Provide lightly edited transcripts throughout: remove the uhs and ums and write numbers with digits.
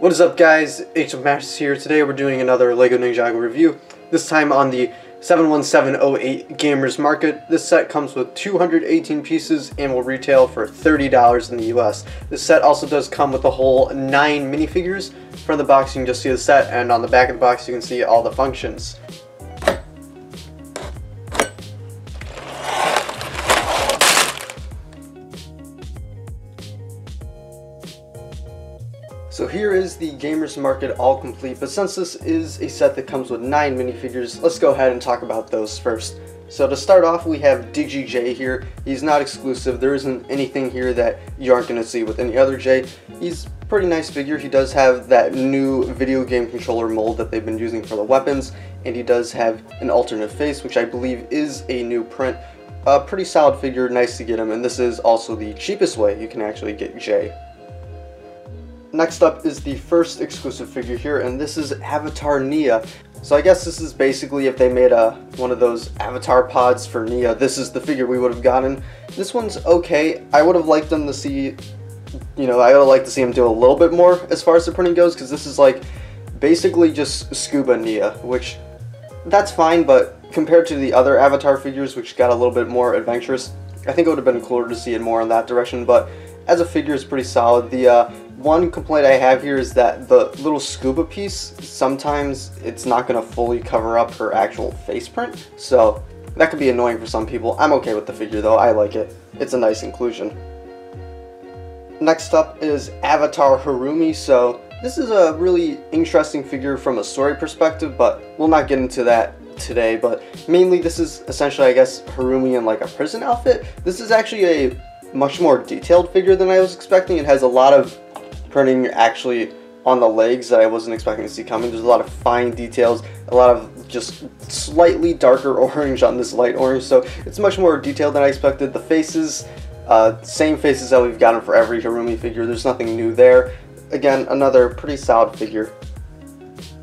What is up, guys? HMax here. Today we're doing another LEGO Ninjago review, this time on the 71708 Gamers Market. This set comes with 218 pieces and will retail for $30 in the US. This set also does come with a whole 9 minifigures. From the box you can just see the set, and on the back of the box you can see all the functions. So here is the Gamers Market all complete, but since this is a set that comes with 9 minifigures, let's go ahead and talk about those first. So to start off, we have DigiJ here. He's not exclusive. There isn't anything here that you aren't going to see with any other J. He's a pretty nice figure. He does have that new video game controller mold that they've been using for the weapons, and he does have an alternate face, which I believe is a new print. A pretty solid figure, nice to get him, and this is also the cheapest way you can actually get J. Next up is the first exclusive figure here, and this is Avatar Nia. So I guess this is basically if they made one of those avatar pods for Nia, this is the figure we would have gotten. This one's okay. I would have liked them to see, I would have liked to see him do a little bit more as far as the printing goes, because this is like basically just Scuba Nia, which that's fine, but compared to the other Avatar figures, which got a little bit more adventurous, I think it would have been cooler to see it more in that direction, but as a figure it's pretty solid. The one complaint I have here is that the little scuba piece, sometimes it's not going to fully cover up her actual face print, so that could be annoying for some people. I'm okay with the figure though, I like it. It's a nice inclusion. Next up is Avatar Harumi. So this is a really interesting figure from a story perspective, but we'll not get into that today. But mainly this is essentially, I guess, Harumi in like a prison outfit. This is actually a much more detailed figure than I was expecting. It has a lot of printing actually on the legs that I wasn't expecting to see coming. There's a lot of fine details, a lot of just slightly darker orange on this light orange, so it's much more detailed than I expected. The faces, same faces that we've gotten for every Harumi figure. There's nothing new there. Again, another pretty solid figure.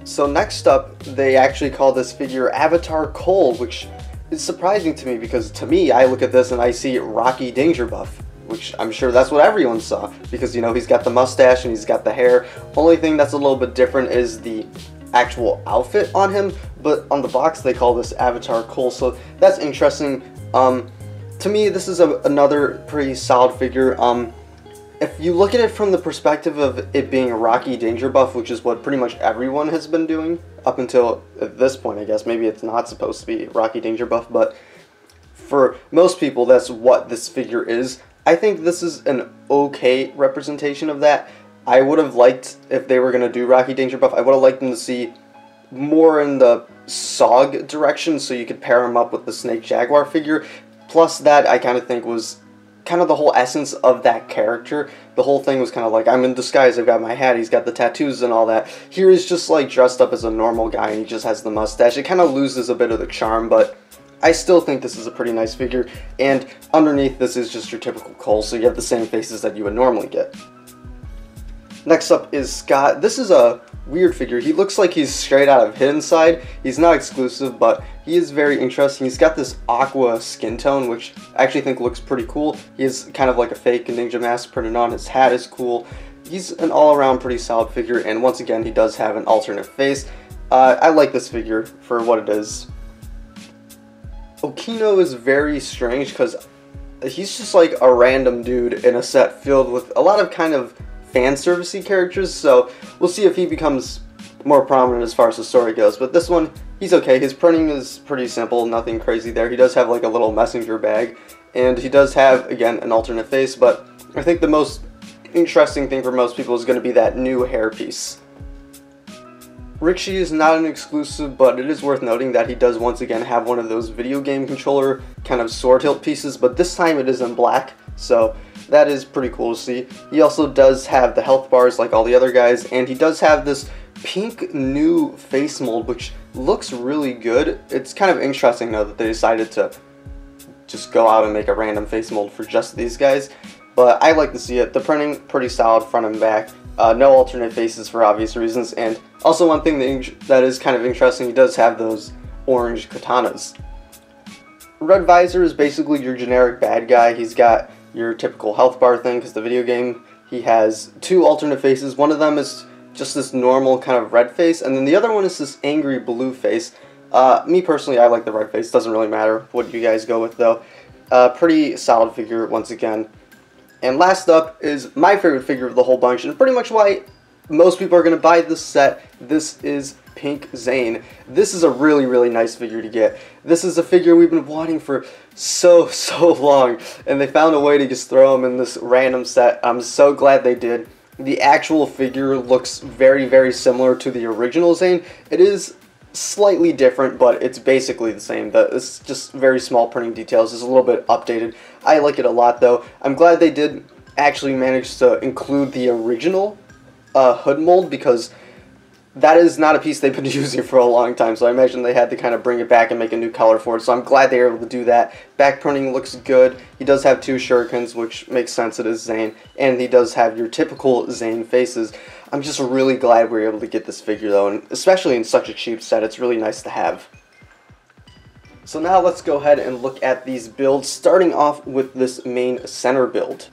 So next up, they actually call this figure Avatar Cole, which is surprising to me because to me, I look at this and I see Rocky Danger Buff, which I'm sure that's what everyone saw, because he's got the mustache and he's got the hair. Only thing that's a little bit different is the actual outfit on him, but on the box they call this Avatar Cole, so that's interesting. To me, this is another pretty solid figure. If you look at it from the perspective of it being a Rocky Danger Buff, which is what pretty much everyone has been doing up until at this point, I guess maybe it's not supposed to be Rocky Danger Buff, but for most people that's what this figure is. I think this is an okay representation of that. I would have liked, if they were going to do Rocky Danger Buff, I would have liked them to see more in the Sog direction, so you could pair him up with the Snake Jaguar figure. Plus that, I kind of think was kind of the whole essence of that character. The whole thing was kind of like, I'm in disguise, I've got my hat, he's got the tattoos and all that. Here he's just like dressed up as a normal guy and he just has the mustache. It kind of loses a bit of the charm, but I still think this is a pretty nice figure, and underneath this is just your typical Cole, so you have the same faces that you would normally get. Next up is Scott. This is a weird figure. He looks like he's straight out of Hidden Side. He's not exclusive, but he is very interesting. He's got this aqua skin tone, which I actually think looks pretty cool. He has kind of like a fake ninja mask printed on. His hat is cool. He's an all-around pretty solid figure, and once again, he does have an alternate face. I like this figure for what it is. Okino is very strange because he's just like a random dude in a set filled with a lot of kind of fan servicey characters, so we'll see if he becomes more prominent as far as the story goes. But this one, he's okay. His printing is pretty simple, nothing crazy there. He does have like a little messenger bag, and he does have, again, an alternate face, but I think the most interesting thing for most people is going to be that new hairpiece. Rixie is not an exclusive, but it is worth noting that he does once again have one of those video game controller kind of sword hilt pieces, but this time it is in black, so that is pretty cool to see. He also does have the health bars like all the other guys, and he does have this pink new face mold, which looks really good. It's kind of interesting though that they decided to just go out and make a random face mold for just these guys, but I like to see it. The printing pretty solid front and back. No alternate faces for obvious reasons, and also one thing that is kind of interesting, he does have those orange katanas. Red Visor is basically your generic bad guy. He's got your typical health bar thing because the video game. He has two alternate faces. One of them is just this normal kind of red face, and then the other one is this angry blue face. Me personally, I like the red face. Doesn't really matter what you guys go with though. Pretty solid figure once again. And last up is my favorite figure of the whole bunch, and pretty much why most people are going to buy this set. This is Pink Zane. This is a really, really nice figure to get. This is a figure we've been wanting for so long, and they found a way to just throw him in this random set. I'm so glad they did. The actual figure looks very, very similar to the original Zane. It is slightly different, but it's basically the same. It's just very small printing details. It's a little bit updated. I like it a lot though. I'm glad they did actually manage to include the original hood mold, because that is not a piece they've been using for a long time, so I imagine they had to kind of bring it back and make a new color for it, so I'm glad they were able to do that. Back printing looks good. He does have 2 shurikens, which makes sense, it is Zane, and he does have your typical Zane faces. I'm just really glad we were able to get this figure though, and especially in such a cheap set, it's really nice to have. So now let's go ahead and look at these builds, starting off with this main center build.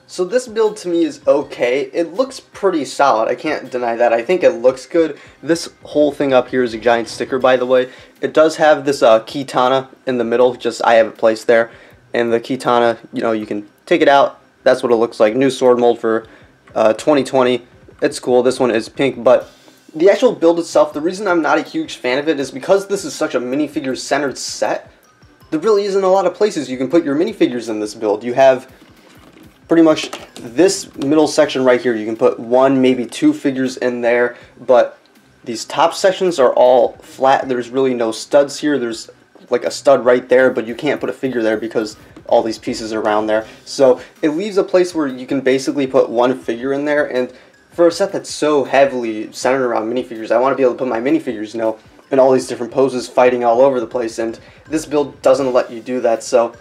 So this build to me is okay. It looks pretty solid, I can't deny that. I think it looks good. This whole thing up here is a giant sticker, by the way. It does have this Kitana in the middle, just I have it placed there. And the Kitana, you know, you can take it out. That's what it looks like. New sword mold for 2020. It's cool. This one is pink, but the actual build itself, the reason I'm not a huge fan of it is because this is such a minifigure centered set. There really isn't a lot of places you can put your minifigures in this build. You have pretty much this middle section right here. You can put 1, maybe 2 figures in there, but these top sections are all flat. There's really no studs here. There's like a stud right there, but you can't put a figure there because all these pieces are around there. So it leaves a place where you can basically put 1 figure in there, and for a set that's so heavily centered around minifigures, I want to be able to put my minifigures, you know, in all these different poses, fighting all over the place, and this build doesn't let you do that, so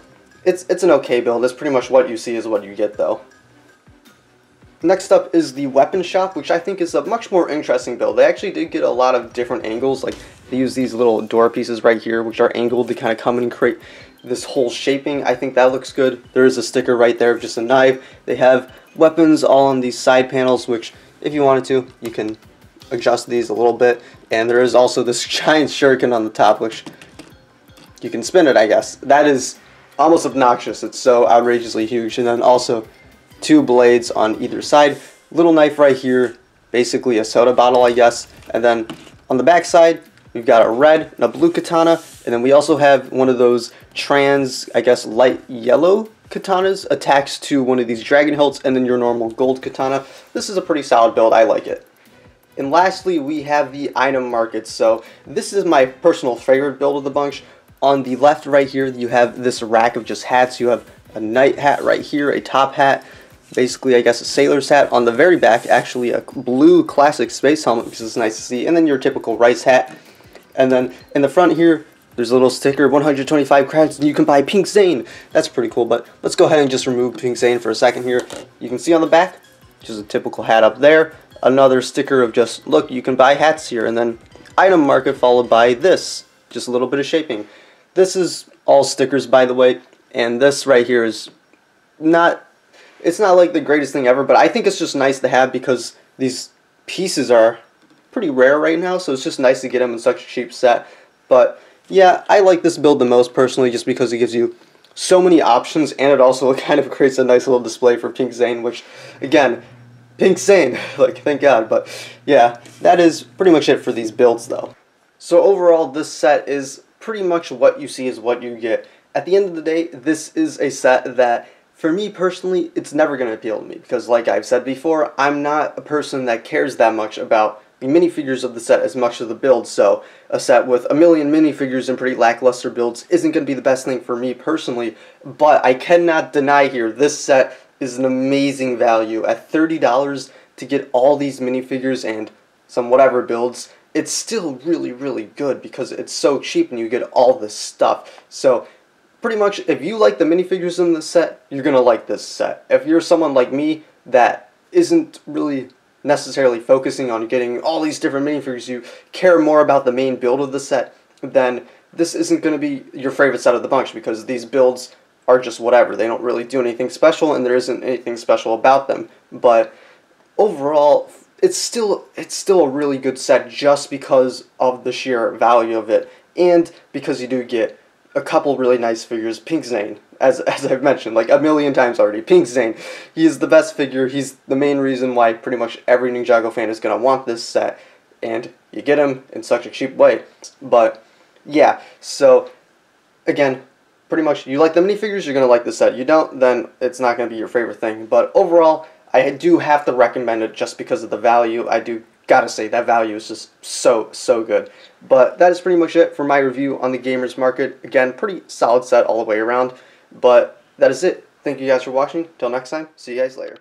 it's an okay build. It's pretty much what you see is what you get though. Next up is the weapon shop, which I think is a much more interesting build. They actually did get a lot of different angles, like they use these little door pieces right here, which are angled to kind of come in and create this whole shaping. I think that looks good. There is a sticker right there of just a knife. They have weapons all on these side panels, which if you wanted to, you can adjust these a little bit. And there is also this giant shuriken on the top, which you can spin it, I guess. That is almost obnoxious. It's so outrageously huge. And then also 2 blades on either side. Little knife right here, basically a soda bottle, I guess. And then on the back side, we've got a red and a blue katana. And then we also have one of those trans, I guess, light yellow katanas attached to one of these dragon hilts, and then your normal gold katana. This is a pretty solid build. I like it. And lastly, we have the item market. So this is my personal favorite build of the bunch. On the left right here, you have this rack of just hats. You have a knight hat right here, a top hat, basically I guess a sailor's hat. On the very back, actually a blue classic space helmet, which is nice to see, and then your typical rice hat. And then in the front here, there's a little sticker, 125 crowns, and you can buy Pink Zane. That's pretty cool, but let's go ahead and just remove Pink Zane for a second here. You can see on the back, just a typical hat up there. Another sticker of just, look, you can buy hats here. And then item market followed by this, just a little bit of shaping. This is all stickers, by the way, and this right here is not, it's not like the greatest thing ever, but I think it's just nice to have because these pieces are pretty rare right now, so it's just nice to get them in such a cheap set. But yeah, I like this build the most personally just because it gives you so many options, and it also kind of creates a nice little display for Pink Zane, which, again, Pink Zane, like, thank God. But yeah, that is pretty much it for these builds though. So overall, this set is pretty much what you see is what you get. At the end of the day, this is a set that, for me personally, it's never going to appeal to me because, like I've said before, I'm not a person that cares that much about the minifigures of the set as much as the build, so a set with a million minifigures and pretty lackluster builds isn't going to be the best thing for me personally, but I cannot deny here, this set is an amazing value. At $30 to get all these minifigures and some whatever builds, it's still really, really good because it's so cheap and you get all this stuff. So pretty much, if you like the minifigures in this set, you're going to like this set. If you're someone like me that isn't really necessarily focusing on getting all these different minifigures, you care more about the main build of the set, then this isn't going to be your favorite set of the bunch because these builds are just whatever. They don't really do anything special and there isn't anything special about them. But overall, it's still a really good set just because of the sheer value of it, and because you do get a couple really nice figures. Pink Zane, as I've mentioned like a million times already, Pink Zane, he is the best figure. He's the main reason why pretty much every Ninjago fan is going to want this set, and you get him in such a cheap way. But yeah, so again, pretty much you like the minifigures, you're going to like the set. You don't, then it's not going to be your favorite thing. But overall, I do have to recommend it just because of the value. I do gotta say that value is just so good. But that is pretty much it for my review on the Gamers Market. Again, pretty solid set all the way around. But that is it. Thank you guys for watching. Till next time, see you guys later.